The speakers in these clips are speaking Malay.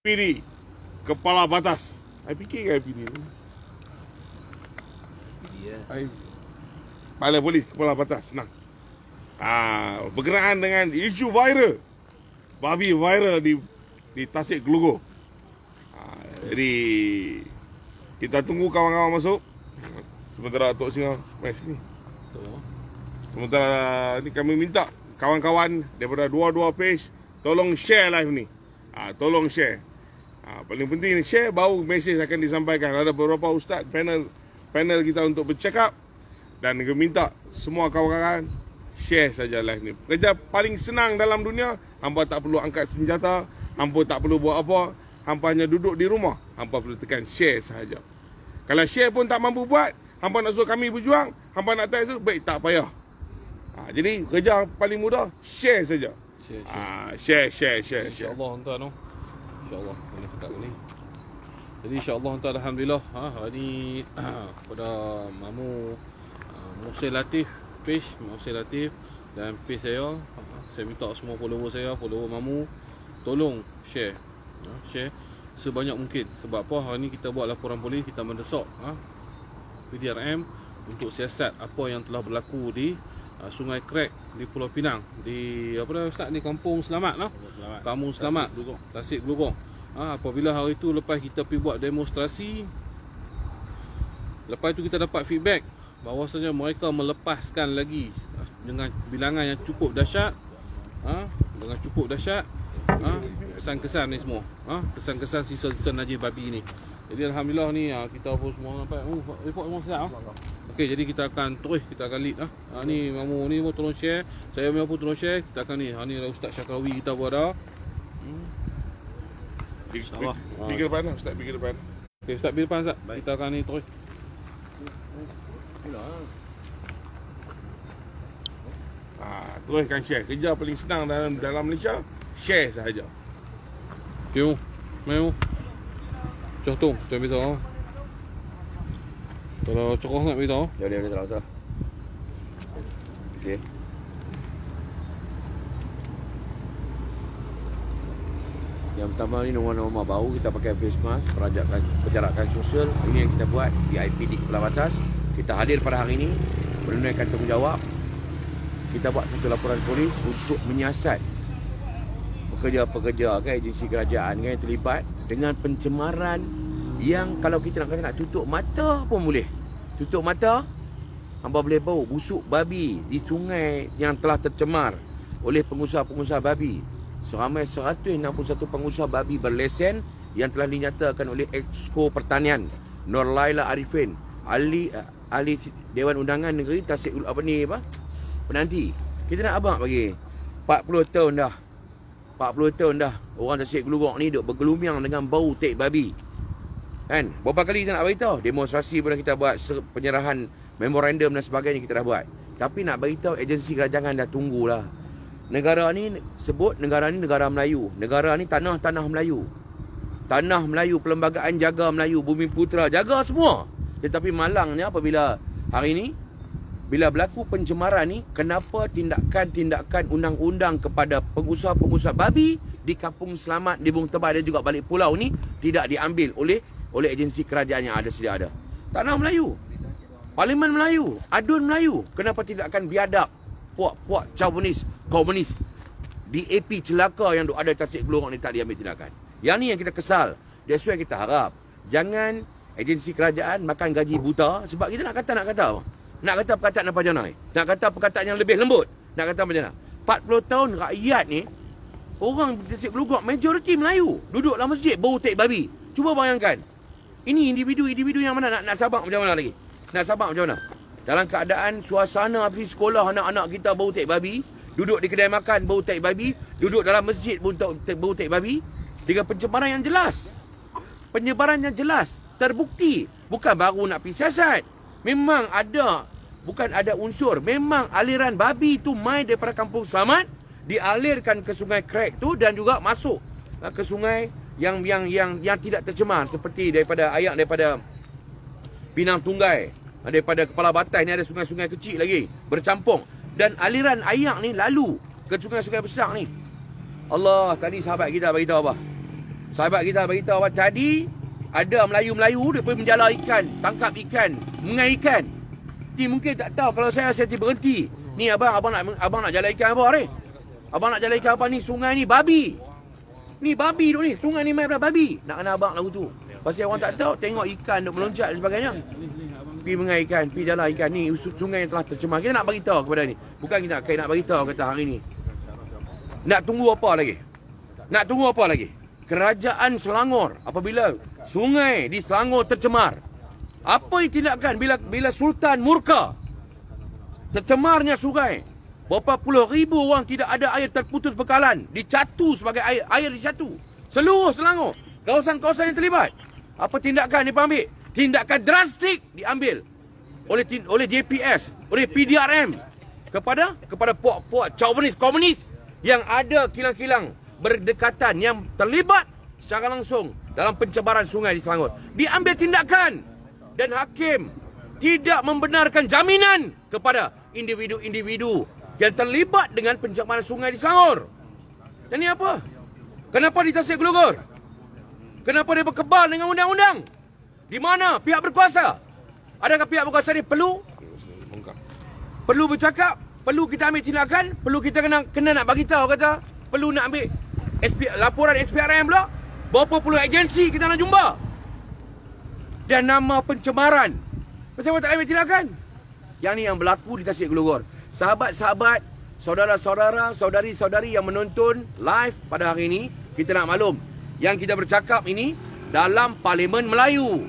IPD Kepala Batas. I fikir ke IPD ni? Kepala Polis Kepala Batas. Senang. Berkenaan dengan isu viral. Babi viral di Tasik Gelugor. Jadi kita tunggu kawan-kawan masuk. Sementara Tok Singa mai sini. Sementara ni kami minta kawan-kawan daripada dua-dua page tolong share live ni. Tolong share. Paling penting share, baru mesej akan disampaikan. Ada beberapa ustaz panel kita untuk bercakap, dan kami minta semua kawan-kawan share saja live ni. Kerja paling senang dalam dunia. Hampa tak perlu angkat senjata, hampa tak perlu buat apa, hampa hanya duduk di rumah, hampa perlu tekan share sahaja. Kalau share pun tak mampu buat, hampa nak suruh kami berjuang, hampa nak tanya tu, baik tak payah. Jadi kerja paling mudah, share saja. Share. InsyaAllah hantar tu. InsyaAllah boleh cakap ni. Jadi insyaAllah hantar alhamdulillah. Hari ni pada Mamu Muhsin Latif, page Muhsin Latif dan page saya. Saya minta semua follower saya, follower Mamu, tolong share. Share sebanyak mungkin. Sebab apa? Hari ni kita buat laporan polis, kita mendesak PDRM untuk siasat apa yang telah berlaku di Sungai Krek di Pulau Pinang, di apa dah Ustaz ni, Kampung Selamat lah. Kampung Selamat, Tasik Gelugor. Apabila hari tu lepas kita pergi buat demonstrasi, lepas tu kita dapat feedback bahawasanya mereka melepaskan lagi dengan bilangan yang cukup dahsyat. Dengan cukup dahsyat kesan-kesan ni semua. Kesan-kesan sisa-sisa najis babi ni. Jadi alhamdulillah ni kita pun semua nampak report semua siap. Okey, jadi kita akan terus, kita akan lead ni Mamu ni pun tolong share. Saya pun tolong share. Kita akan ni ada Ustaz Syakrawi kita pun ada. Pergi depan lah, Ustaz pergi depan. Okey, Ustaz pergi depan Ustaz. Kita akan ni terus. Teruskan share. Kerja paling senang dalam Malaysia, share sahaja. Okey, Mamu. Contoh, macam biasa. Kalau cokoh nak beritahu. Dia terang. Okey. Yang pertama ni norma-norma baru kita pakai face mask, penjarakan sosial. Ini yang kita buat di IPD Kepala Batas. Kita hadir pada hari ini menunaikan tanggungjawab. Kita buat satu laporan polis untuk menyiasat pekerja-pekerja agensi kerajaan yang terlibat dengan pencemaran yang kalau kita nak tutup mata pun boleh. Tutup mata, hamba boleh bau busuk babi di sungai yang telah tercemar oleh pengusaha-pengusaha babi. Seramai 161 pengusaha babi berlesen yang telah dinyatakan oleh Exco Pertanian Nur Laila Arifin, ahli Dewan Undangan Negeri Tasik penanti. Kita nak abang bagi 40 tahun dah. 40 tahun dah orang Tasik Gelugor ni duk bergelumiang dengan bau tek babi. Kan? Berapa kali kita nak beritahu? Demonstrasi pun kita buat, penyerahan memorandum dan sebagainya kita dah buat. Tapi nak beritahu agensi kerajaan dah tunggulah. Negara ni sebut negara ni negara Melayu. Negara ni tanah Melayu. Tanah Melayu, Perlembagaan Jaga Melayu, Bumi Putera jaga semua. Tetapi malangnya apabila hari ni bila berlaku pencemaran ni, kenapa tindakan-tindakan undang-undang kepada pengusaha-pengusaha babi di Kampung Selamat, di Bung Tebal dan juga balik pulau ni tidak diambil oleh agensi kerajaan yang sedia ada. Tanah Melayu, Parlimen Melayu, adun Melayu, kenapa tidak akan biadab puak-puak Chauvinis, komunis DAP celaka yang ada Tasik Gelugor ni tak diambil tindakan. Yang ni yang kita kesal. That's why kita harap jangan agensi kerajaan makan gaji buta. Sebab kita nak kata apa? Nak kata perkataan apa janai? Nak kata perkataan yang lebih lembut? Nak kata apa janai? 40 tahun rakyat ni, orang Tasik Gelugor majoriti Melayu, duduk dalam masjid bau tek babi. Cuba bayangkan. Ini individu yang mana nak sabak macam mana lagi? Nak sabak macam mana? Dalam keadaan suasana pergi sekolah anak-anak kita bau tek babi, duduk di kedai makan bau tek babi, duduk dalam masjid bau tek babi, dengan pencemaran yang jelas. Penyebaran yang jelas, terbukti. Bukan baru nak pergi siasat. Memang ada, bukan ada unsur. Memang aliran babi tu mai daripada Kampung Selamat, dialirkan ke Sungai Krek tu dan juga masuk ke sungai yang tidak tercemar seperti daripada Pinang Tunggai, daripada Kepala Batas ni ada sungai-sungai kecil lagi bercampur, dan aliran air ni lalu ke sungai-sungai besar ni. Allah, tadi sahabat kita beritahu apa? Sahabat kita beritahu apa tadi ada Melayu-Melayu dia pergi menjala ikan, tangkap ikan, mengai ikan. Ni mungkin tak tahu kalau saya berhenti. Ni abang nak jala ikan apa ni? Abang nak jala ikan apa ni? Sungai ni babi. Ni babi tu ni, sungai ni main babi. Nak kena abang lagu tu. Pasal orang tak tahu tengok ikan duk meloncat dan sebagainya. Pi mengai ikan, pi jala ikan ni sungai yang telah tercemar. Kita nak bagi tahu kepada ni. Bukan kita nak bagi tahu kata hari ni. Nak tunggu apa lagi? Nak tunggu apa lagi? Kerajaan Selangor apabila sungai di Selangor tercemar. Apa yang tindakan bila Sultan murka? Tercemarnya sungai. Berapa puluh ribu orang tidak ada air, terputus bekalan, dicatu sebagai air dicatu. Seluruh Selangor, kawasan-kawasan yang terlibat. Apa tindakan diambil? Tindakan drastik diambil oleh JPS, oleh PDRM kepada puak-puak chauvinis komunis yang ada kilang-kilang berdekatan yang terlibat secara langsung dalam pencemaran sungai di Selangor. Diambil tindakan dan hakim tidak membenarkan jaminan kepada individu-individu yang terlibat dengan pencemaran sungai di Selangor. Dan ni apa? Kenapa di Tasik Gelugor? Kenapa dia berkebal dengan undang-undang? Di mana pihak berkuasa? Adakah pihak berkuasa ni perlu bercakap? Perlu kita ambil tindakan? Perlu kita kena nak bagi tahu kata? Perlu nak ambil laporan SPRM pula? Berapa puluh agensi kita nak jumpa? Dan nama pencemaran. Macam mana tak ambil tindakan? Yang ni yang berlaku di Tasik Gelugor. Sahabat-sahabat, saudara-saudara, saudari-saudari yang menonton live pada hari ini, kita nak maklum, yang kita bercakap ini dalam Parlimen Melayu.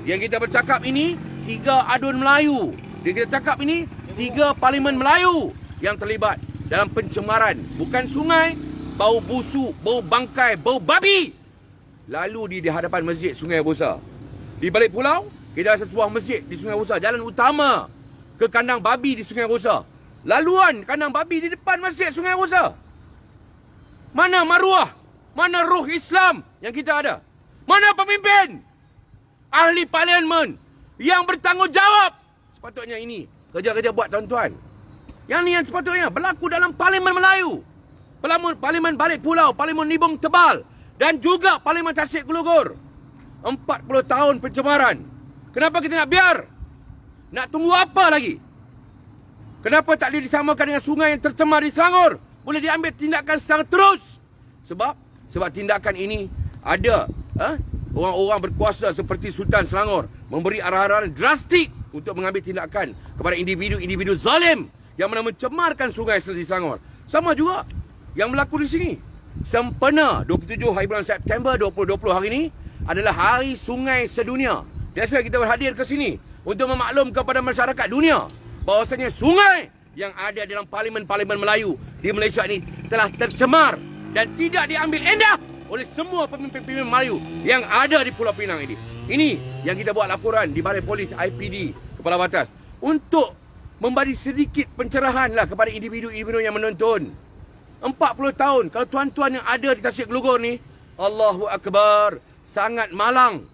Yang kita bercakap ini 3 adun Melayu. Yang kita cakap ini 3 Parlimen Melayu yang terlibat dalam pencemaran. Bukan sungai, bau busuk, bau bangkai, bau babi. Lalu di hadapan masjid Sungai Busa. Di balik pulau, kita ada sebuah masjid di Sungai Busa, jalan utama ke kandang babi di Sungai Busa. Laluan kandang babi di depan masjid Sungai Busa. Mana maruah? Mana ruh Islam yang kita ada? Mana pemimpin? Ahli parlimen yang bertanggungjawab. Sepatutnya ini kerja-kerja buat tuan-tuan. Yang ni yang sepatutnya berlaku dalam Parlimen Melayu. Parlimen balik pulau, Parlimen Nibong Tebal dan juga Parlimen Tasik Gelugor. 40 tahun pencemaran. Kenapa kita nak biar? Nak tunggu apa lagi? Kenapa tak boleh disamakan dengan sungai yang tercemar di Selangor? Boleh diambil tindakan secara terus. Sebab tindakan ini ada orang-orang berkuasa seperti Sultan Selangor memberi arahan-arahan drastik untuk mengambil tindakan kepada individu-individu zalim yang mencemarkan sungai di Selangor. Sama juga yang berlaku di sini. Sempena 27 hari bulan September 2020 hari ini adalah Hari Sungai Sedunia. That's why kita berhadir ke sini untuk memaklumkan kepada masyarakat dunia bahawasanya sungai yang ada dalam parlimen-parlimen Melayu di Malaysia ini telah tercemar dan tidak diambil endah oleh semua pemimpin-pemimpin Melayu yang ada di Pulau Pinang ini. Ini yang kita buat laporan di Balai Polis IPD Kepala Batas untuk memberi sedikit pencerahan lah kepada individu-individu yang menonton. 40 tahun kalau tuan-tuan yang ada di Tasik Gelugor ni, Allahu Akbar, sangat malang.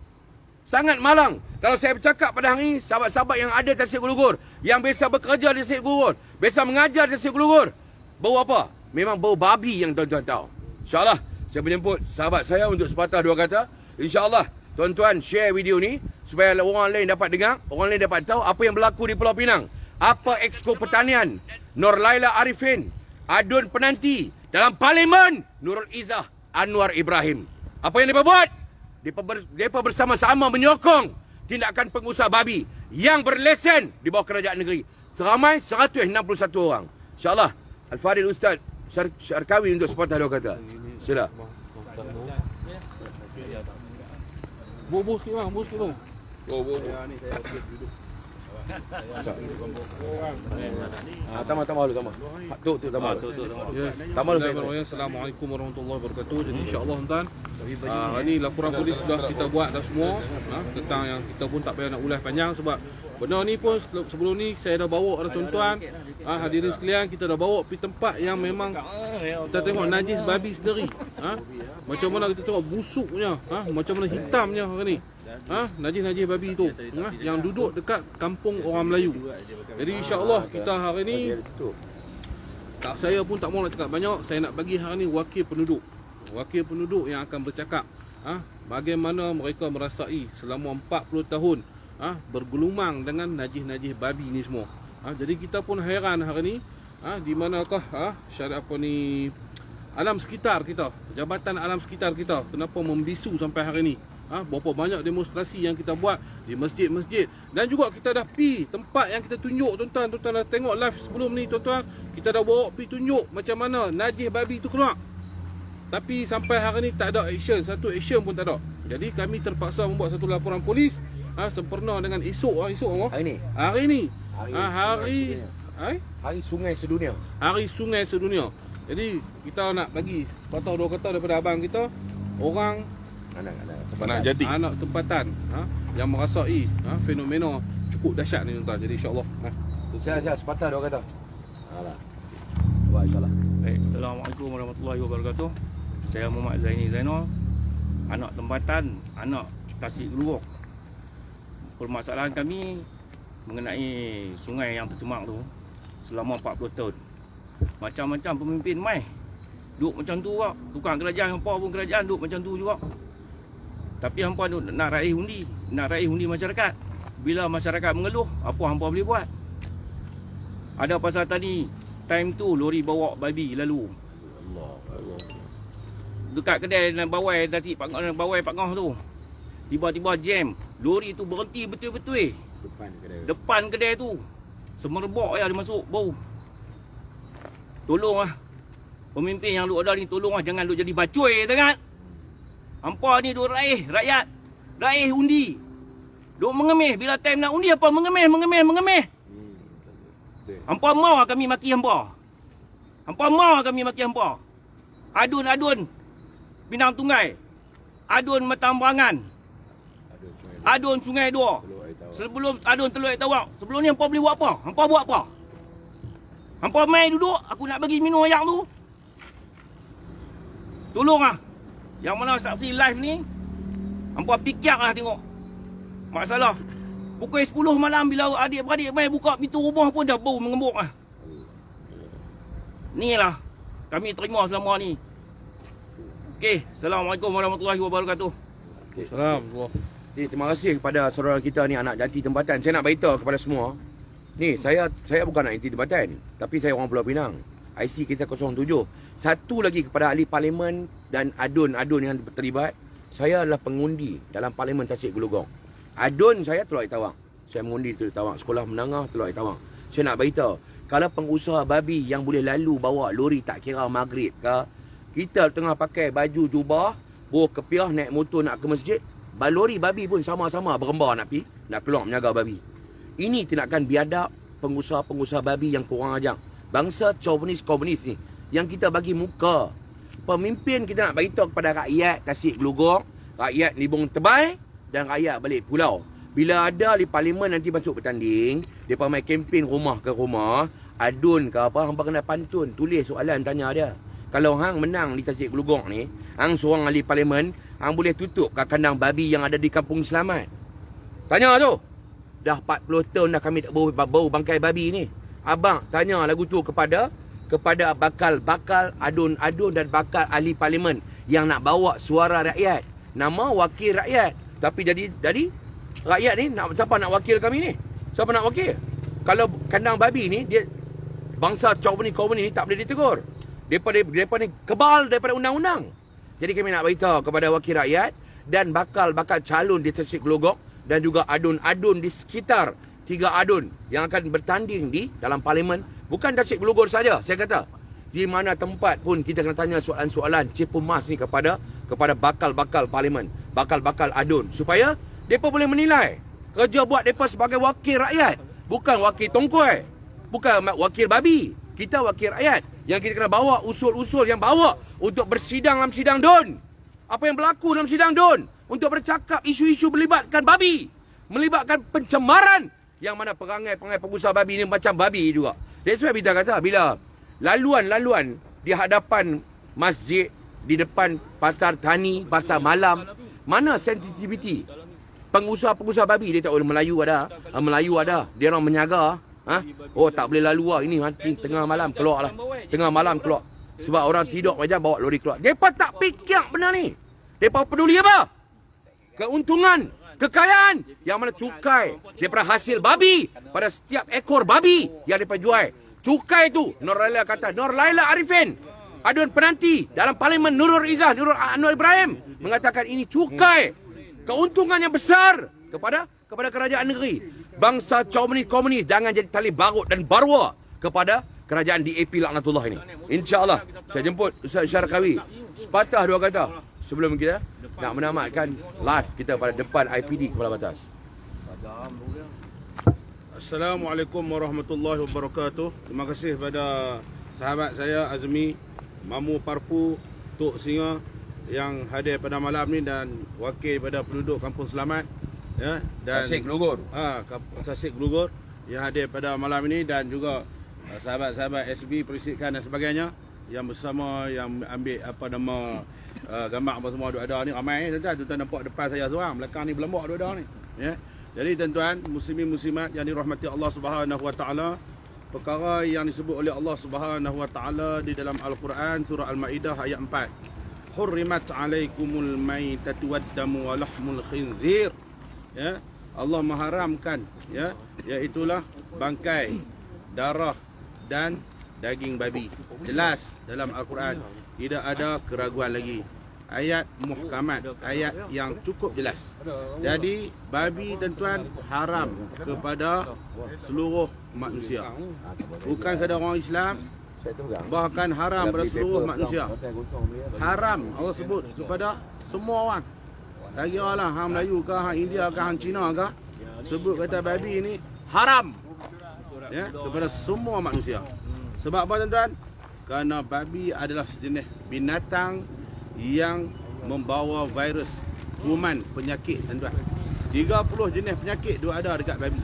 Sangat malang. Kalau saya bercakap pada hari ini, sahabat-sahabat yang ada di Tasik Gelugor, yang biasa bekerja di Tasik Gelugor, biasa mengajar di Tasik Gelugor, bau apa? Memang bau babi yang tuan-tuan tahu. InsyaAllah, saya menjemput sahabat saya untuk sepatah dua kata. InsyaAllah, tuan-tuan share video ni supaya orang lain dapat dengar, orang lain dapat tahu apa yang berlaku di Pulau Pinang. Apa Exco Pertanian Nur Laila Arifin, adun penanti dalam Parlimen Nurul Izzah Anwar Ibrahim. Apa yang mereka buat? Mereka bersama-sama menyokong tindakan pengusaha babi yang berlesen di bawah kerajaan negeri. Seramai 161 orang. InsyaAllah, Al-Fadhil Ustaz Syarkawi untuk sepatah dua kata. Sila. Bos sikit bang, bos sikit bang. Tambah dulu, tambah. Tu, tambah. Yes. Tambah dulu saya. Assalamualaikum warahmatullahi wabarakatuh. Jadi insya-Allah tuan, hari ni laporan polis sudah kita buat dah semua, tentang yang kita pun tak payah nak ulas panjang sebab benda ni pun sebelum ni saya dah bawa ada tuan-tuan, hadirin sekalian, kita dah bawa pergi tempat yang memang kita tengok najis babi sendiri. Macam mana kita tengok busuknya, macam mana hitamnya hari ni. Najis-najis babi tu yang duduk dekat kampung orang Melayu. Jadi insya-Allah kita hari ni saya pun tak mau nak cakap banyak. Saya nak bagi hari ni wakil penduduk yang akan bercakap bagaimana mereka merasai selama 40 tahun bergelumang dengan najis-najis babi ni semua. Jadi kita pun hairan hari ni, di manakah syariat apa ni, alam sekitar kita, jabatan alam sekitar kita kenapa membisu sampai hari ni. Berapa banyak demonstrasi yang kita buat di masjid-masjid, dan juga kita dah pi tempat yang kita tunjuk, tuan-tuan dah tengok live sebelum ni tuan-tuan, kita dah bawa pi tunjuk macam mana najis babi tu keluar. Tapi sampai hari ni tak ada action, satu action pun tak ada. Jadi kami terpaksa membuat satu laporan polis sempurna dengan esok hari ni Hari Sungai Sedunia. Hari Sungai Sedunia. Jadi kita nak bagi sepatah dua kata daripada abang kita, orang anak tempatan yang merasai fenomena cukup dahsyat ni tuan-tuan. Jadi insya-Allah Saya sepatah dua kata. Baik, insya-Allah. Baik, Assalamualaikum warahmatullahi wabarakatuh. Saya Muhammad Zaini Zainal, anak tempatan, anak Tasik Gelugong. Permasalahan kami mengenai sungai yang tercemar tu selama 40 tahun. Macam-macam pemimpin mai duduk macam tu juga. Tukang kerajaan hampa pun kerajaan duduk macam tu juga. Tapi hampa nak raih undi masyarakat. Bila masyarakat mengeluh, apa hampa boleh buat? Ada pasal tadi, time tu lori bawa babi lalu. Allah. Dekat kedai bawai tadi bawai Pak Ngah tu. Tiba-tiba jam, lori tu berhenti betul-betul. Depan kedai tu. Semerbak dia masuk bau. Tolonglah. Pemimpin yang duk ada ni tolonglah, jangan duk jadi bacoi sangat. Hampa ni duk raih rakyat. Raih undi. Duk mengemeh bila time nak undi apa mengemeh. Hampa mau kami maki hampa. Adun Pinang Tunggai. Adun Matamberangan. Adun Sungai Dua. Sebelum adun Teluk Air Tawak. Sebelum ni hampa boleh buat apa? Hampa buat apa? Hampa mai duduk, aku nak bagi minum air tu. Tolonglah. Yang mana saksi live ni, hampa fikirlah tengok. Masalah. Pukul 10 malam bila adik-beradik mai buka pintu rumah pun dah bau mengembuk lah. Inilah kami terima selama ni. Okey, Assalamualaikum warahmatullahi wabarakatuh. Assalamualaikum. Terima kasih kepada saudara kita ni, anak jati tempatan. Saya nak beritahu kepada semua. Ni, saya bukan anak jati tempatan, tapi saya orang Pulau Pinang. IC kita 07. Satu lagi kepada ahli parlimen dan adun-adun yang terlibat. Saya adalah pengundi dalam parlimen Tasik Gelugong. Adun saya Teluk Air Tawang. Saya mengundi Teluk Air Tawang. Sekolah menengah Teluk Air Tawang. Saya nak beritahu, kalau pengusaha babi yang boleh lalu bawa lori tak kira maghrib ke, kita tengah pakai baju jubah, buah kepiah, naik motor nak ke masjid, lori babi pun sama-sama berembar nak keluar menjaga babi. Ini tindakan biadab pengusaha-pengusaha babi yang kurang ajar. Bangsa chauvinis-komunis ni yang kita bagi muka. Pemimpin kita nak beritahu kepada rakyat Tasik Gelugong, rakyat Nibong Tebal dan rakyat balik pulau. Bila ada di parlimen nanti masuk bertanding, mereka main kempen rumah ke rumah, adun ke apa, hampa kena pantun, tulis soalan tanya dia. Kalau hang menang di Tasik Gelugong ni, hang seorang ahli parlimen, hang boleh tutup ke kandang babi yang ada di Kampung Selamat. Tanya tu. Dah 40 tahun dah kami tak bau bangkai babi ni. Abang tanya lagu tu kepada bakal adun-adun dan bakal ahli parlimen yang nak bawa suara rakyat. Nama wakil rakyat. Tapi jadi rakyat ni siapa nak wakil kami ni? Siapa nak wakil? Kalau kandang babi ni, dia bangsa komunis ni tak boleh ditegur. Depa ni kebal daripada undang-undang. Jadi kami nak beritahu kepada wakil rakyat dan bakal calon di Tasik Gelugong dan juga adun-adun di sekitar 3 adun yang akan bertanding di dalam parlimen. Bukan Tasik Gelugong saja, saya kata. Di mana tempat pun kita kena tanya soalan-soalan cipumas ni kepada bakal-bakal parlimen, bakal-bakal adun, supaya mereka boleh menilai kerja buat mereka sebagai wakil rakyat, bukan wakil tongkoi, bukan wakil babi. Kita wakil rakyat yang kita kena bawa usul-usul yang bawa untuk bersidang dalam sidang DUN. Apa yang berlaku dalam sidang DUN untuk bercakap isu-isu melibatkan babi, melibatkan pencemaran, yang mana perangai pengusaha babi ni macam babi juga. That's why kita kata bila laluan-laluan di hadapan masjid, di depan pasar tani, pasar malam, mana sensitivity pengusaha-pengusaha babi. Dia tak boleh Melayu ada, dia orang menyaga. Oh tak boleh lalu lah, ini nanti tengah malam keluar lah, tengah malam keluar sebab orang tidur macam bawa lori keluar. Mereka tak fikir benda ni. Mereka peduli apa? Keuntungan, kekayaan. Yang mana cukai daripada hasil babi, pada setiap ekor babi yang mereka jual. Cukai itu, Nur Laila kata, Nur Laila Arifin, aduan penanti dalam Parlimen Nurul Izzah, Nurul Anwar Ibrahim, mengatakan ini cukai. Keuntungan yang besar kepada kerajaan negeri. Bangsa komunis jangan jadi tali barut dan barwa kepada kerajaan DAP laknatullah ini. InsyaAllah saya jemput Ustaz Syarkawi sepatah dua kata sebelum kita nak menamatkan live kita pada depan IPD Kepala Batas. Assalamualaikum warahmatullahi wabarakatuh. Terima kasih kepada sahabat saya Azmi, Mamu Parpu, Tok Singa yang hadir pada malam ni dan wakil pada penduduk Kampung Selamat, ya, dan Tasik Glogor. Tasik Glogor yang hadir pada malam ini, dan juga sahabat-sahabat SB, perisikan dan sebagainya yang bersama, yang ambil apa nama gambar apa semua ada ni ramai tuan-tuan nampak depan saya seorang, belakang ni berlembak ada ni, ya. Jadi tuan-tuan muslimin muslimat yang dirahmati Allah Subhanahu wa taala, perkara yang disebut oleh Allah Subhanahu wa taala di dalam Al-Quran surah Al-Maidah ayat 4. Hurrimat alaikumul maitatu waddamu wa lahmul khinzir. Ya, Allah mengharamkan, ya, iaitulah bangkai, darah dan daging babi. Jelas dalam Al-Quran, tidak ada keraguan lagi. Ayat muhkamat, ayat yang cukup jelas. Jadi babi tuan-tuan haram kepada seluruh manusia. Bukan sahaja orang Islam, bahkan haram pada seluruh manusia. Haram Allah sebut kepada semua orang. Tak kira lah hang Melayu ke, hang India ke, hang Cina ke, sebut kata babi ini haram, ya, kepada semua manusia. Sebab apa tuan-tuan? Kerana babi adalah sejenis binatang yang membawa virus, kuman, penyakit tuan-tuan. 30 jenis penyakit tu ada dekat babi.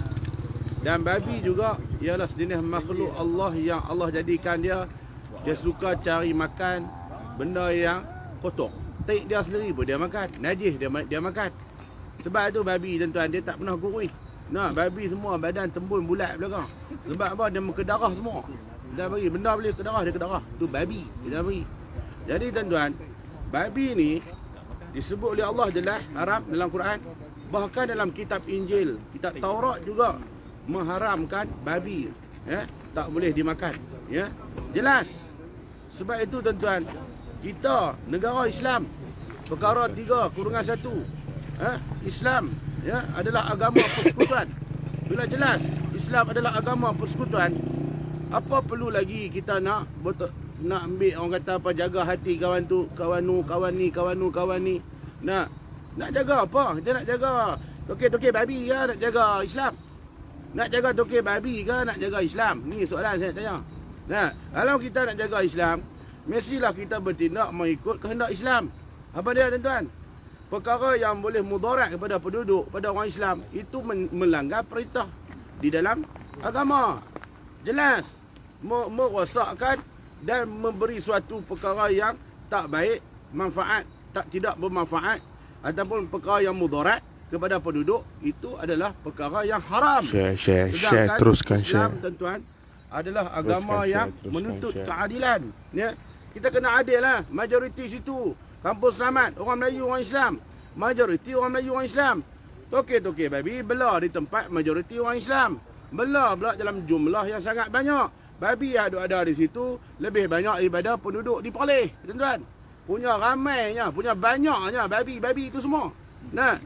Dan babi juga ialah sejenis makhluk Allah yang Allah jadikan dia suka cari makan benda yang kotor. Taik dia sendiri pun dia makan, najis dia makan. Sebab itu babi tuan-tuan dia tak pernah gurih. Nah, babi semua badan tembun bulat belakang. Sebab apa? Dia kedarah semua. Dia bagi benda boleh kedarah, dia kedarah. Tu babi dia bagi. Jadi tuan-tuan, babi ni disebut oleh Allah jelas haram dalam Quran. Bahkan dalam kitab Injil, kitab Taurat juga mengharamkan babi, ya, tak boleh dimakan, ya, jelas. Sebab itu tuan-tuan, kita negara Islam, perkara 3/1, Islam, ya, adalah agama persekutuan. Bila jelas Islam adalah agama persekutuan, apa perlu lagi kita nak ambil orang kata apa, jaga hati kawan tu, kawan ni. Nak jaga apa? Kita nak jaga tokek-tokek babi ke nak jaga Islam? Nak jaga tokek babi ke nak jaga Islam? Ni soalan saya tanya. Nah, kalau kita nak jaga Islam, mestilah kita bertindak mengikut kehendak Islam. Apa dia tuan-tuan? Perkara yang boleh mudarat kepada penduduk, pada orang Islam, itu melanggar perintah di dalam agama. Jelas. Merosakkan dan memberi suatu perkara yang tak baik, manfaat, tidak bermanfaat, ataupun perkara yang mudarat kepada penduduk, itu adalah perkara yang haram. Share, teruskan Islam, share. tuan-tuan, adalah agama yang teruskan menuntut share. keadilan. Ya, kita kena adil lah. Majoriti situ Kampung Selamat, orang Melayu, orang Islam. Majoriti orang Melayu, orang Islam. Tokek-tokek babi bela di tempat majoriti orang Islam. Bela pula dalam jumlah yang sangat banyak. Babi ada di situ lebih banyak daripada penduduk di Perlis, tuan-tuan. Punya ramainya, punya banyaknya babi itu semua. Nah,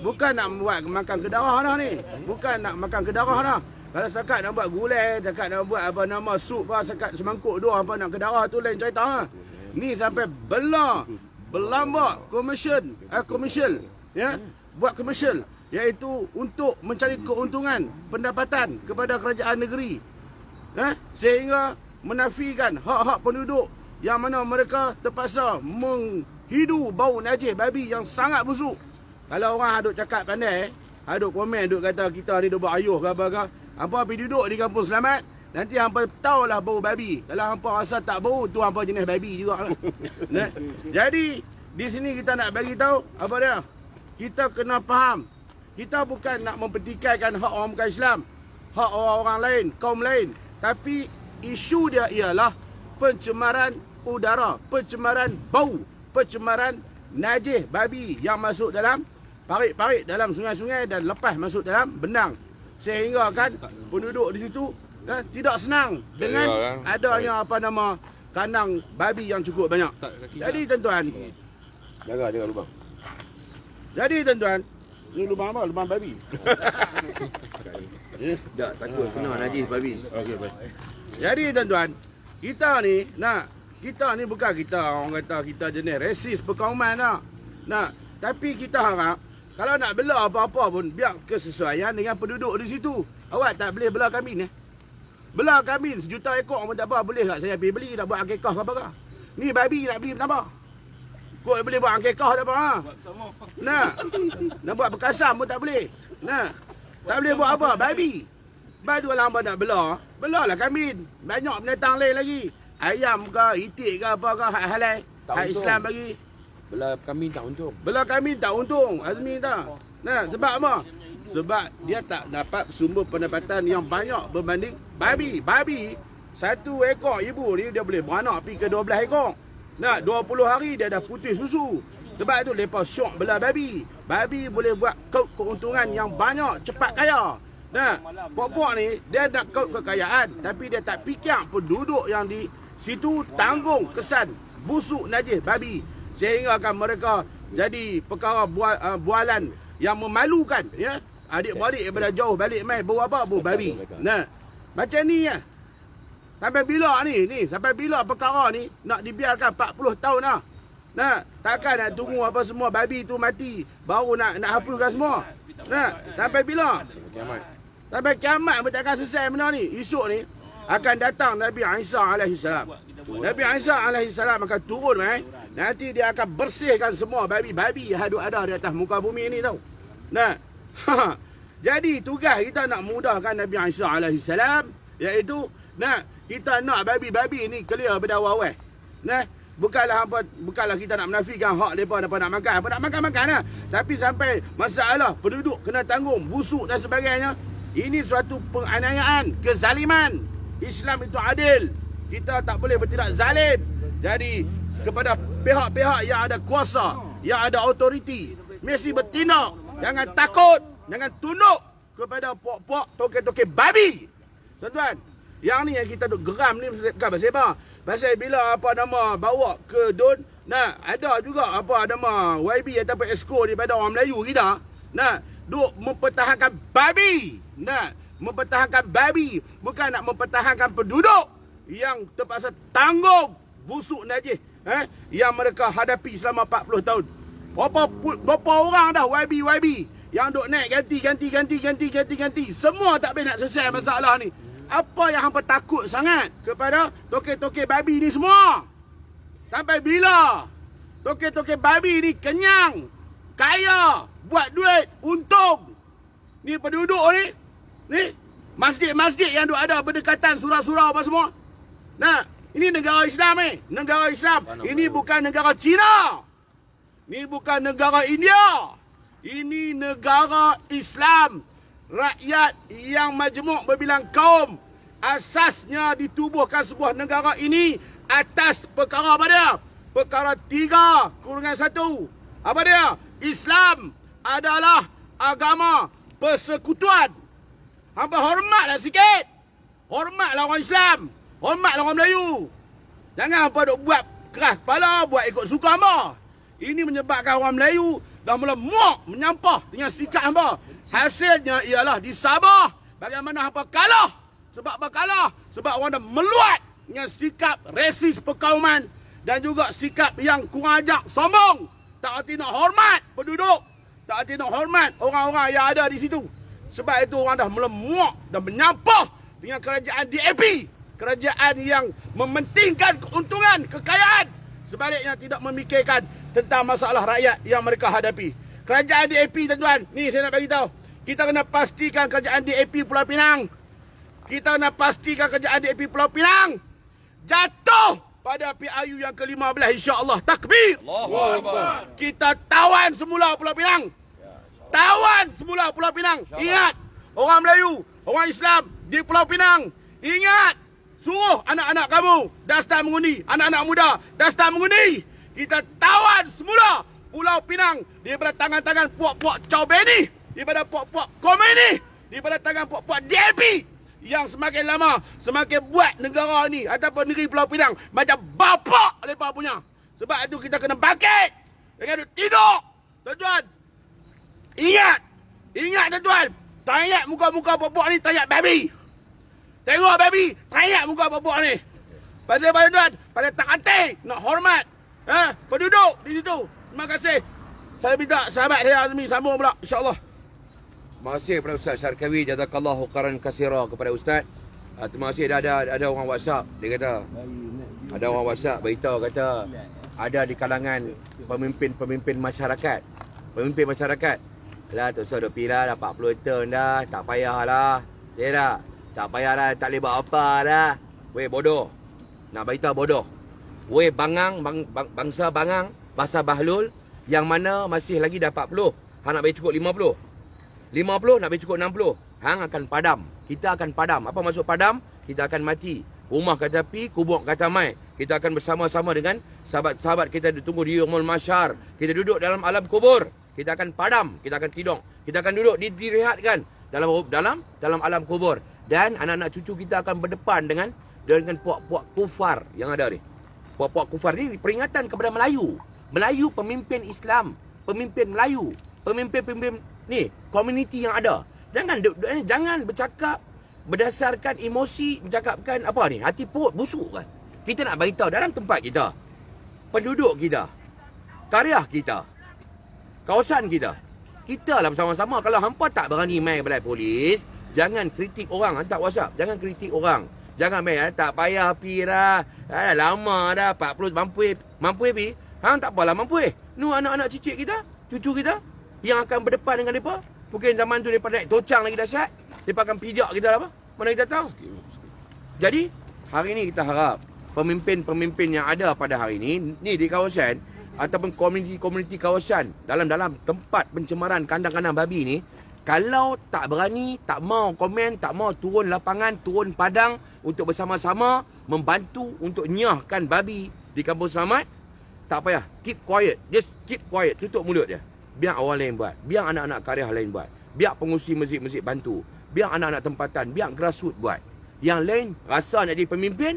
bukan nak buat makan kedarah dah ni. Bukan nak makan kedarah dah. Kalau setakat nak buat gulai, setakat nak buat apa nama sup, setakat semangkuk dua apa nak kedarah tu lain cerita. Ni sampai berlambak komersial, ya, buat komersial, iaitu untuk mencari keuntungan pendapatan kepada kerajaan negeri, sehingga menafikan hak-hak penduduk yang mana mereka terpaksa menghidu bau najis babi yang sangat busuk. Kalau orang duk cakap pandai, duk komen, duk kata kita ni duk buat ayuh ke apa ke, hampa pergi duduk di Kampung Selamat, nanti hampa tahulah bau babi. Kalau hampa rasa tak bau, tu hampa jenis babi juga. Jadi di sini kita nak bagi tahu apa dia? Kita kena faham. Kita bukan nak mempertikaikan hak orang bukan Islam, hak orang lain, kaum lain, tapi isu dia ialah pencemaran udara, pencemaran bau, pencemaran najis babi yang masuk dalam parit-parit dalam sungai-sungai dan lepas masuk dalam benang. Sehingga kan penduduk di situ tidak senang dengan adanya kandang babi yang cukup banyak. Jadi tuan-tuan, Jaga lubang. Ni lubang apa? Lubang babi. Tak takut kena najis babi. Okey, baik. Jadi tuan-tuan, kita ni bukan kita orang kata kita jenis resis perkauman tapi kita harap kalau nak bela apa-apa pun biar kesesuaian dengan penduduk di situ. Awak tak boleh bela kambing Bela kambing 1 juta ekor pun tak apa, boleh tak saya pergi beli nak buat akikah ke apa? Ni babi nak beli berapa? Kau boleh buat akikah tak apa? Nak buat berkasam pun tak boleh. Tak boleh buat apa? Babi. Lepas tu kalau hangpa nak belalah kambing. Banyak binatang lain lagi. Ayam ke, itik ke apa ke, hak halal. Hak Islam bagi. Bela kambing tak untung. Bela kambing tak untung, Azmi tak. Sebab apa? Sebab dia tak dapat sumber pendapatan yang banyak berbanding babi. Babi, 1 ekor ibu ni dia boleh beranak pergi ke 12 ekor. 20 hari dia dah putih susu. Sebab itu lepas syok bela babi. Babi boleh buat keuntungan yang banyak, cepat kaya. Pok-pok ni dia nak kekayaan tapi dia tak fikir penduduk yang di situ tanggung kesan busuk najis babi. Sehingga akan mereka jadi perkara bualan yang memalukan, ya. Adik-beradik daripada jauh balik mai bau apa? Bau babi. Macam ni ya. Sampai bila perkara ni nak dibiarkan 40 tahun dah. Takkan nak tunggu apa semua babi tu mati baru nak hapuskan semua. Sampai bila? Sampai kiamat pun takkan selesai benda ni. Esok ni akan datang Nabi Isa alaihissalam. Nabi Isa alaihissalam akan turun nanti dia akan bersihkan semua babi-babi yang ada di atas muka bumi ni tau. Jadi tugas kita nak mudahkan Nabi Isa alaihissalam, iaitu kita nak babi-babi ni clear pada awal-awal. Bukanlah kita nak menafikan hak depa nak makan. Apa nak makan lah. Tapi sampai masalah penduduk kena tanggung busuk dan sebagainya, ini suatu penganiayaan, kezaliman. Islam itu adil. Kita tak boleh bertindak zalim. Jadi kepada pihak-pihak yang ada kuasa, yang ada autoriti, mesti bertindak. Jangan takut, jangan tunduk kepada pok-pok toke-toke babi. Tuan-tuan, yang ni yang kita duk geram ni bukan pasal apa? Pasal bila bawa ke DUN, ada juga YB ataupun ESCO daripada orang Melayu kita, duk mempertahankan babi. Mempertahankan babi, bukan nak mempertahankan penduduk yang terpaksa tanggung busuk najis yang mereka hadapi selama 40 tahun. Berapa orang dah YB yang duk naik ganti. Semua tak boleh nak selesai masalah ni. Apa yang hampa takut sangat kepada toke-toke babi ni semua? Sampai bila toke-toke babi ni kenyang, kaya, buat duit, untung? Ni penduduk ni masjid-masjid yang ada berdekatan surau-surau apa semua. Ini negara Islam negara Islam. Ini bukan negara Cina. Ini bukan negara India. Ini negara Islam. Rakyat yang majmuk berbilang kaum. Asasnya ditubuhkan sebuah negara ini atas perkara apa dia? Perkara 3/1. Apa dia? Islam adalah agama persekutuan. Hampa hormatlah sikit. Hormatlah orang Islam. Hormatlah orang Melayu. Jangan hampa duk buat keras kepala, buat ikut suka hampa. Ini menyebabkan orang Melayu dah mula muak menyampah dengan sikap hampa. Hasilnya ialah di Sabah bagaimana hampa kalah. Sebab apa kalah? Sebab orang dah meluat dengan sikap resis perkauman dan juga sikap yang kurang ajak, sombong. Tak erti nak hormat penduduk. Tak erti nak hormat orang-orang yang ada di situ. Sebab itu orang dah mula muak dan menyampah dengan kerajaan DAP. Kerajaan yang mementingkan keuntungan, kekayaan. Sebaliknya tidak memikirkan tentang masalah rakyat yang mereka hadapi. Kerajaan DAP tuan-tuan, ni saya nak bagi tahu. Kita kena pastikan kerajaan DAP Pulau Pinang. Kita nak pastikan kerajaan DAP Pulau Pinang jatuh pada PRU yang ke-15 insya-Allah. Takbir. Allahu Akbar. Kita tawan semula Pulau Pinang. Tawan semula Pulau Pinang. Ingat, orang Melayu, orang Islam di Pulau Pinang, ingat, suruh anak-anak kamu daftar mengundi, anak-anak muda daftar mengundi. Kita tawan semula Pulau Pinang daripada tangan-tangan puak-puak Chow Benny, daripada puak-puak Khomeini, daripada tangan puak-puak DLP yang semakin lama semakin buat negara ni ataupun negeri Pulau Pinang macam bapak mereka punya. Sebab itu kita kena bangkit. Jangan duduk tidur. Tuan-tuan, ingat tuan-tuan, tayat muka-muka puak-puak ni tayat babi. Tengok babi, tayat muka puak-puak ni. Pasal tuan, pasal tak hati, nak hormat. Penduduk di situ. Terima kasih. Saya minta sahabat saya Azmi sambung pula, insya-Allah. Terima kasih kepada Ustaz Syarkawi, jazakallahu khairan katsira kepada Ustaz. Terima kasih ada orang WhatsApp, dia kata. Ada orang WhatsApp beritahu kata ada di kalangan pemimpin masyarakat. Pemimpin masyarakat. Alah tak usah duk pilih dah 40 tahun dah, tak payahlah. Dia tak? Tak payah dah, tak boleh buat apa dah. Weh bodoh. Nak beritahu bodoh. Weh bangsa bangang, bangsa bahlul yang mana masih lagi dah 40. Hang nak bagi cukup 50. 50 nak bagi cukup 60. Hang akan padam. Kita akan padam. Apa maksud padam? Kita akan mati. Rumah kata pi, kubur kata mai. Kita akan bersama-sama dengan sahabat-sahabat kita tunggu di Yaumul Mahsyar. Kita duduk dalam alam kubur. Kita akan padam, kita akan tidung. Kita akan duduk direhatkan dalam alam kubur. Dan anak-anak cucu kita akan berdepan dengan puak-puak kufar yang ada ni. Puak-puak kufar ni peringatan kepada Melayu. Melayu pemimpin Islam, pemimpin Melayu, pemimpin ni komuniti yang ada. Jangan bercakap berdasarkan emosi, bercakapkan apa ni, hati perut busuk kan. Kita nak beritahu dalam tempat kita, penduduk kita, karya kita, kawasan kita, kita lah bersama-sama. Kalau hampa tak berani main balai polis, jangan kritik orang hantar WhatsApp. Jangan kritik orang. Jangan main tak payah pi dah. Lama dah 40 mampu pi. Hang tak apalah mampu. Nu anak-anak cicit kita, cucu kita yang akan berdepan dengan depa. Mungkin zaman tu depa naik tocang lagi dahsyat. Depa akan pijak kita lah apa? Mana kita tahu. Jadi hari ni kita harap pemimpin-pemimpin yang ada pada hari ni di kawasan ataupun komuniti kawasan dalam tempat pencemaran kandang-kandang babi ni, kalau tak berani, tak mau komen, tak mau turun lapangan, turun padang untuk bersama-sama membantu untuk nyahkan babi di Kampung Selamat, tak payah, keep quiet, just keep quiet, tutup mulut dia. Biar orang lain buat, biar anak-anak karya lain buat, biar pengurusi masjid-masjid bantu, biar anak-anak tempatan, biar grassroots buat. Yang lain rasa nak jadi pemimpin,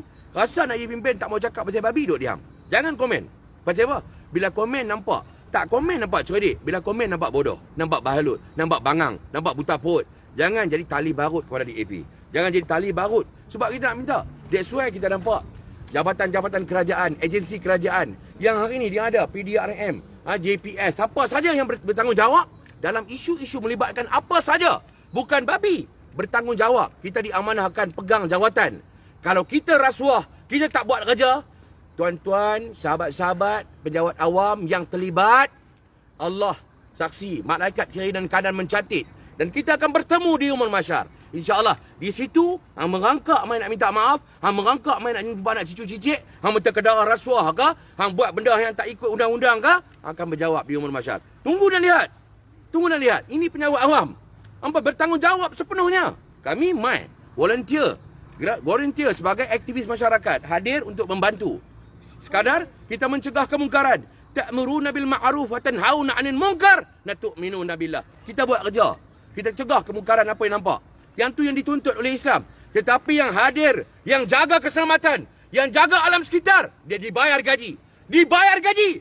tak mau cakap pasal babi, duduk diam. Jangan komen. Pasal apa? Bila komen nampak, tak komen nampak cerdik. Bila komen nampak bodoh, nampak bahalut, nampak bangang, nampak buta perut. Jangan jadi tali barut kepada DAP. Jangan jadi tali barut. Sebab kita nak minta. That's why kita nampak jabatan-jabatan kerajaan, agensi kerajaan yang hari ini dia ada, PDRM, JPS, siapa saja yang bertanggungjawab dalam isu-isu melibatkan apa saja, bukan babi, bertanggungjawab. Kita diamanahkan pegang jawatan. Kalau kita rasuah, kita tak buat kerja, tuan-tuan, sahabat-sahabat, penjawat awam yang terlibat, Allah saksi, malaikat kiri dan kanan mencatat. Dan kita akan bertemu di Yaumul Mahsyar. InsyaAllah. Di situ, hang merangkak main nak minta maaf, hang merangkak main nak nyumbang nak cucu-cicit, hang menterkedarah rasuah ke, hang buat benda yang tak ikut undang-undang ke, akan berjawab di Yaumul Mahsyar. Tunggu dan lihat. Ini penjawat awam. Hampa bertanggungjawab sepenuhnya. Kami main, volunteer sebagai aktivis masyarakat, hadir untuk membantu. Sekadar kita mencegah kemungkaran. Ta'muruna bil ma'ruf wa tanhauna 'anil munkar, natu'minuna billah. Kita buat kerja. Kita cegah kemungkaran apa yang nampak. Yang tu yang dituntut oleh Islam. Tetapi yang hadir, yang jaga keselamatan, yang jaga alam sekitar, dia dibayar gaji.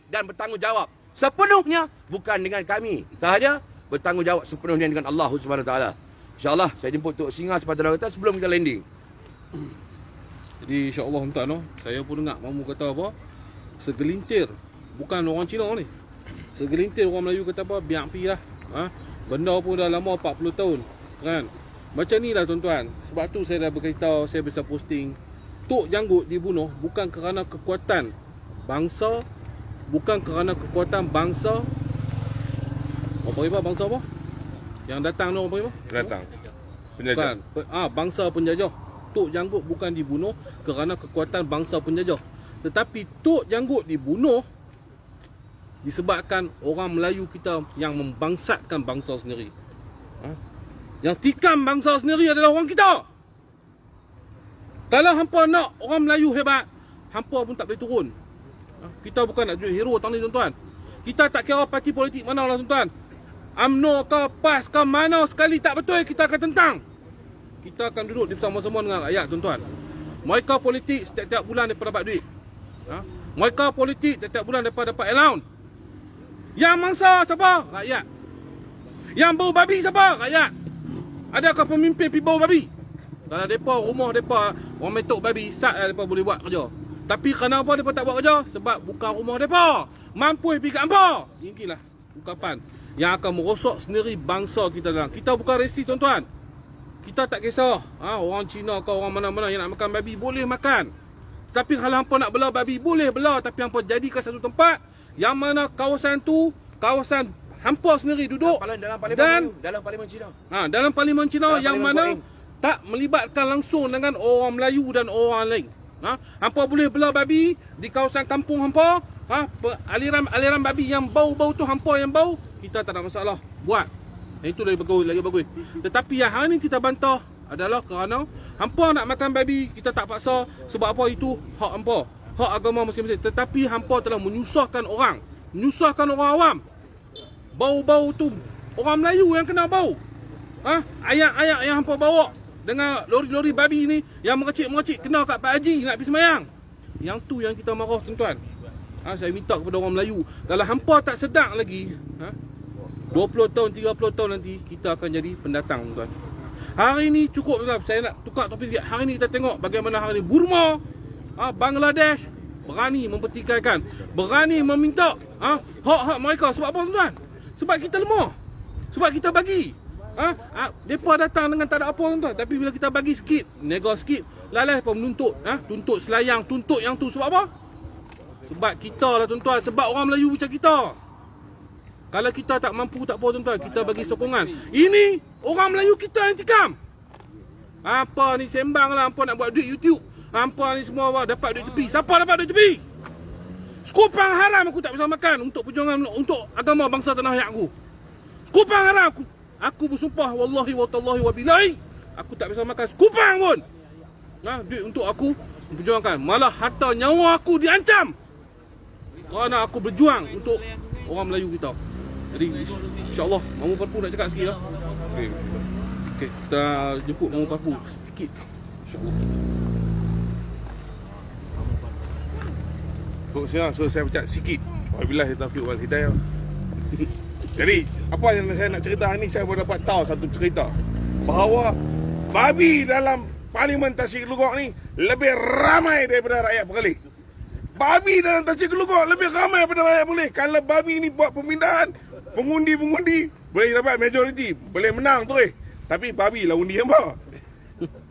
Dan bertanggungjawab sepenuhnya bukan dengan kami sahaja, bertanggungjawab sepenuhnya dengan Allah Subhanahu Wa Taala. InsyaAllah saya jemput Tok Singa sepatutnya kata sebelum kita landing. Jadi insya-Allah tuan no, saya pun dengar mamu kata apa? Segelintir, bukan orang Cina ni. Segelintir orang Melayu kata apa? Biar pi lah. Benda pun dah lama 40 tahun, kan? Macam ni lah tuan-tuan. Sebab tu saya dah beritahu, saya besar posting. Tok Janggut dibunuh bukan kerana kekuatan bangsa, apa riba bangsa apa? Yang datang tu apa riba? Datang. Penjajah. Bangsa penjajah. Tok Janggut bukan dibunuh kerana kekuatan bangsa penjajah. Tetapi Tok Janggut dibunuh disebabkan orang Melayu kita yang membangsatkan bangsa sendiri. Yang tikam bangsa sendiri adalah orang kita. Kalau hampa nak orang Melayu hebat, hampa pun tak boleh turun. Kita bukan nak jadi hero tahun ni tuan-tuan. Kita tak kira parti politik mana lah tuan-tuan. UMNO ke PAS ke mana sekali tak betul, kita akan tentang. Kita akan duduk bersama-sama dengan rakyat tuan-tuan. Mereka politik setiap bulan mereka dapat duit. Mereka politik setiap bulan mereka dapat allowance. Yang mangsa siapa? Rakyat. Yang bau babi siapa? Rakyat. Adakah pemimpin pergi bau babi? Kalau mereka rumah mereka orang metok babi, sat lah mereka boleh buat kerja. Tapi kenapa mereka tak buat kerja? Sebab bukan rumah mereka. Mampu pergi kat hampa. Inilah ungkapan yang akan merosok sendiri bangsa kita dalam. Kita bukan resis tuan-tuan. Kita tak kisah orang Cina ke orang mana-mana yang nak makan babi boleh makan. Tapi kalau hampa nak bela babi boleh bela, tapi hampa jadikan satu tempat yang mana kawasan tu kawasan hampa sendiri duduk Dalam parlimen dan dalam parlimen Cina. dalam parlimen Cina Dalam yang parlimen mana tak melibatkan langsung dengan orang Melayu dan orang lain. Hampa boleh bela babi di kawasan kampung hampa. Aliran babi yang bau-bau tu hampa yang bau, kita tak ada masalah. Buat. Itu lagi bagus. Tetapi yang hari ni kita bantah adalah kerana hampa nak makan babi, kita tak paksa. Sebab apa? Itu hak hampa, hak agama masing-masing. Tetapi hampa telah menyusahkan orang, menyusahkan orang awam. Bau-bau tu orang Melayu yang kena bau. Ayak-ayak yang hampa bawa dengan lori-lori babi ni yang meracik-meracik kena kat Pak Haji nak pergi semayang. Yang tu yang kita marah tuan-tuan. Saya minta kepada orang Melayu, kalau hampa tak sedar lagi, 20 tahun, 30 tahun nanti kita akan jadi pendatang tuan. Hari ni cukup tuan. Saya nak tukar topik sikit. Hari ni kita tengok bagaimana hari ni Burma, Bangladesh berani mempertikaikan, berani meminta hak-hak mereka. Sebab apa tuan? Sebab kita lemah. Sebab kita bagi. Depa datang dengan tak ada apa tuan. Tapi bila kita bagi sikit, nego sikit, lalai pun menuntut, tuntut selayang, tuntut yang tu. Sebab apa? Sebab kita lah tuan-tuan. Sebab orang Melayu macam kita. Kalau kita tak mampu tak apa tuan-tuan, kita bagi sokongan. Ini orang Melayu kita yang tikam. Apa ni sembang lah, hampa nak buat duit YouTube. Hampa ni semua dapat duit tepi. Siapa dapat duit tepi? Sekupang haram aku tak bisa makan untuk perjuangan untuk agama bangsa tanah air aku. Sekupang haram aku bersumpah wallahi wa tallahi wa billahi, aku tak bisa makan sekupang pun. Duit untuk aku memperjuangkan. Malah harta nyawa aku diancam kerana aku berjuang untuk orang Melayu kita. Jadi insya-Allah Mamu Parpu nak cakap sikit lah. Okey, kita jemput Mamu Parpu sedikit. Insya-Allah. Tok saya pecat sikit. Wabillahi taufiq wal hidayah. Jadi, apa yang saya nak cerita ni, saya baru dapat tahu satu cerita bahawa babi dalam Parlimen Tasik Kelugok ni lebih ramai daripada rakyat Perlis. Babi dalam Tasik Kelugok lebih ramai daripada rakyat Perlis. Kalau babi ni buat pemindahan, pengundi boleh dapat majoriti, boleh menang terus. Tapi babi lah undi hampa.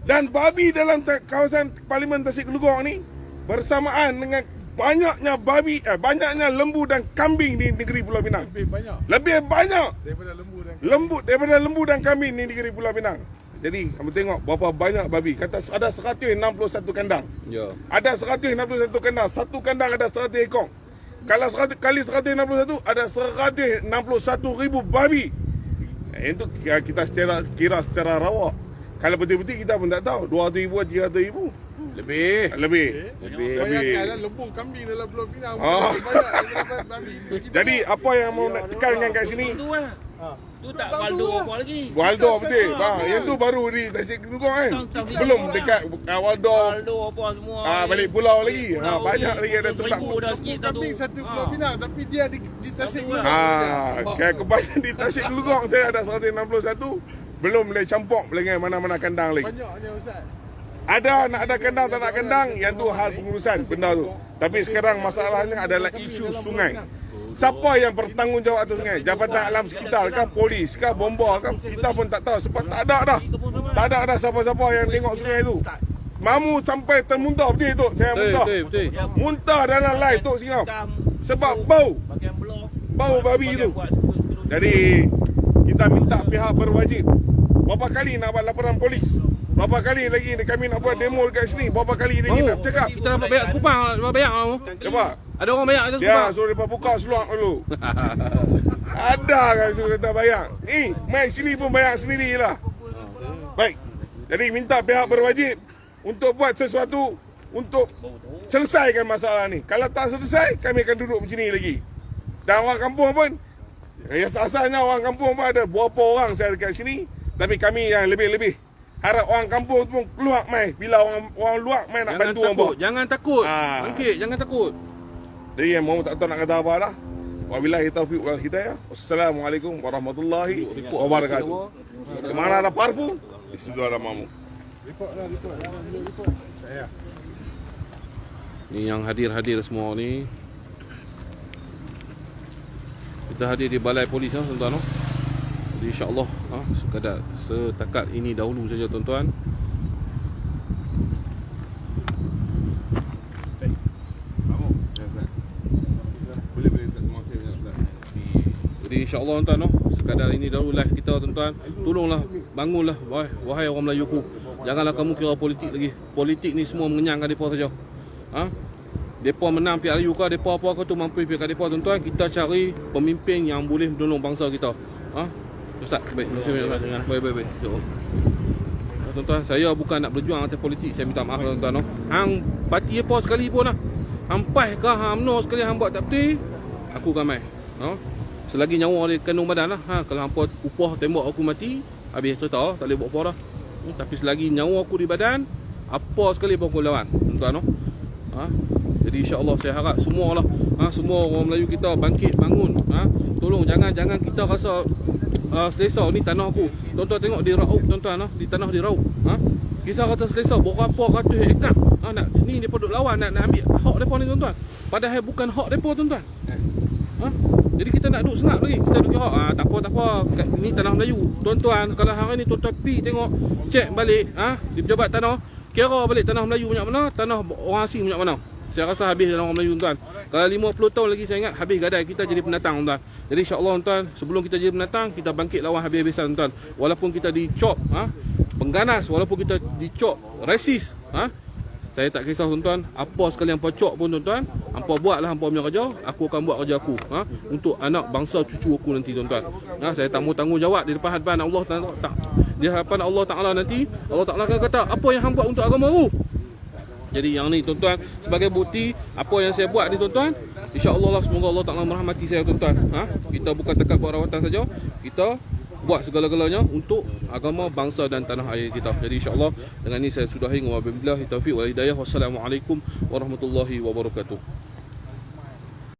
Dan babi dalam kawasan Parlimen Tasik Kelugok ni bersamaan dengan banyaknya babi, banyaknya lembu dan kambing di negeri Pulau Pinang. Lebih banyak daripada lembu dan kambing di negeri Pulau Pinang. Jadi, kamu tengok berapa banyak babi. Kata ada 161 kandang. Ya. Ada 161 kandang. Satu kandang ada 100 ekor. Kalau 100 kali 161 ada 161,000 babi. Itu kita kira secara rawak. Kalau betul-betul kita pun tak tahu 200,000 atau 300,000. Lebih. Bayangkanlah lembu kambing dalam Pulau Pinang. Jadi apa yang mau nak tekankan kat sini? Tu tak Waldo apa lagi. Waldo betul. Yang tu baru di Tasik Kelugok kan. Belum dekat Waldo apa semua. Balik pulau lagi. Banyak lagi ada tempat. Kambing satu Pulau Pinang tapi dia di Tasik Kelugok. Kebanyakan di Tasik Kelugok saya ada 161. Belum boleh campur dengan mana-mana kandang lagi. Banyaknya Ustaz. Ada nak ada kandang tak nak kandang, yang tu hal pengurusan benda tu. Tapi sekarang masalahnya adalah isu sungai. Siapa yang bertanggungjawab atas sungai? Jabatan Alam Sekitar kah, polis kah, bomba kah? Kita pun tak tahu sebab tak ada dah. Tak ada dah siapa-siapa yang tengok sungai tu. Mamu sampai termuntah betul tu. Saya muntah. Betul. Muntah dalam live tu singau. Sebab bau. Bau babi tu. Jadi kita minta pihak berwajib. Berapa kali nak buat laporan polis? Berapa kali lagi kami nak buat demo dekat sini? Berapa kali lagi nak cakap? Kita dapat bayar sekupang, dapat bayar kamu. Cuba. Ada orang bayar atas Ya, sekupang. suruh mereka buka seluar dulu. Ada kan suruh kita bayar. Mai sini pun bayar sendirilah. Baik. Jadi minta pihak berwajib untuk buat sesuatu untuk selesaikan masalah ni. Kalau tak selesai, kami akan duduk macam ni lagi. Dan orang kampung pun, asalnya orang kampung pun ada berapa orang saya dekat sini. Tapi kami yang lebih-lebih harap orang kampung pun keluar mai. Bila orang luar mai nak bantu orang bawah. Jangan takut. Ah. Bangkit, jangan takut. Jadi yang mau tak tahu nak kata apa dah. Wabillahi taufiq wal hidayah. Wassalamualaikum warahmatullahi wabarakatuh. Kemana ada parpu? Di situ ada mamu. Ni yang hadir-hadir semua ni. Kita hadir di balai polis tuan-tuan. Jadi insya-Allah sekadar setakat ini dahulu saja tuan-tuan. Jadi insya-Allah tuan-tuan sekadar ini dahulu live kita tuan-tuan. Tolonglah bangunlah wahai orang Melayuku. Janganlah kamu kira politik lagi. Politik ni semua mengenyangkan depa saja. Depa menang pihak Melayu ke, depa apa ke tu mampu pihak depa tuan-tuan. Kita cari pemimpin yang boleh menolong bangsa kita. Ustaz, baik. Baik. Tuan-tuan, saya bukan nak berjuang atas politik. Saya minta maaf tuan-tuan. Hang parti apa sekali pun hang pas ke hang UMNO sekali hang buat tak betul, aku ramai. Selagi nyawa di kandung badan lah. Kalau hampa upah tembak aku mati, habis cerita tak boleh buat apa dah. Tapi selagi nyawa aku di badan, apa sekali pun aku lawan tuan-tuan. Jadi insya-Allah saya harap semualah semua orang Melayu kita bangkit bangun. Tolong jangan kita rasa selesa ni tanah aku. Tuan-tuan tengok di Raub tuan-tuan di tanah di Raub. Kisah kata selesa berapa ratus hektar. Ni depa duk lawan nak ambil hak depa ni tuan-tuan. Padahal bukan hak depa tuan-tuan. Jadi kita nak duk senap lagi. Kita duk kira tak apa. Ni tanah Melayu. Tuan-tuan, kalau hari ni tuan-tuan pi tengok cek balik di pejabat tanah, kira balik tanah Melayu banyak mana, tanah orang asing banyak mana. Saya rasa habis dalam orang Melayu tuan. Kalau 50 tahun lagi saya ingat habis gadai kita jadi pendatang tuan. Jadi insya-Allah tuan, sebelum kita jadi pendatang, kita bangkit lawan habis-habisan tuan. Walaupun kita dicop pengganas, walaupun kita dicop resis, saya tak kisah tuan-tuan. Apa sekali hampa cop pun tuan-tuan, hampa buatlah hampa punya kerja, aku akan buat kerja aku untuk anak bangsa cucu aku nanti tuan-tuan. Saya tak mau tanggungjawab di depan hadapan Allah di hadapan Allah Taala nanti. Allah Taala akan kata, apa yang hang buat untuk agama aku? Jadi yang ni tuan-tuan, sebagai bukti apa yang saya buat ni tuan-tuan, insya-Allah semoga Allah Taala merahmati saya tuan-tuan. Kita bukan dekat buat rawatan saja, kita buat segala-galanya untuk agama, bangsa dan tanah air kita. Jadi insya-Allah dengan ini saya sudahi, wabillahi taufiq wal hidayah. Wassalamualaikum warahmatullahi wabarakatuh.